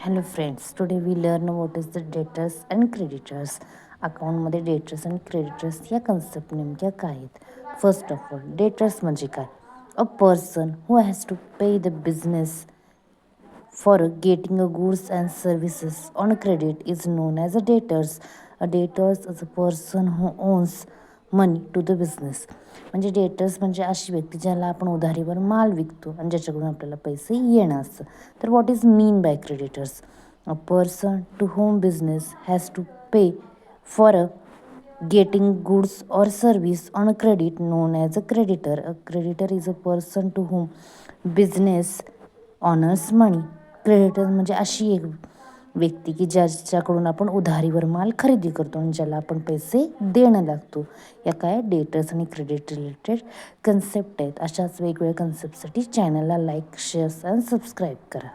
Hello friends, today we learn what is the debtors and creditors. अकाउंटमध्ये debtors आणि creditors या concept नेमक्या काय आहेत. फर्स्ट ऑफ ऑल डेटर्स म्हणजे काय? A person who has to pay the business for getting a goods and services on credit is known as a debtors. A debtors is a person who owns money to the business. म्हणजे debtors म्हणजे अशी व्यक्ती ज्याला आपण उधारीवर माल विकतो आणि ज्याच्याकडून आपल्याला पैसे येणं असतं. तर what is mean by creditors? A person to whom business has to pay for a getting goods or service on a credit known as a creditor. A creditor is a person to whom business honors money. Creditor म्हणजे अशी एक व्यक्ती की ज्याच्याकडून आपण उधारीवर माल खरेदी करतो आणि ज्याला आपण पैसे देणं लागतो. या काय डेटर्स आणि क्रेडिट रिलेटेड कन्सेप्ट आहेत. अशाच वेगवेगळ्या कन्सेप्टसाठी चॅनलला लाईक, शेअर आणि सबस्क्राईब करा.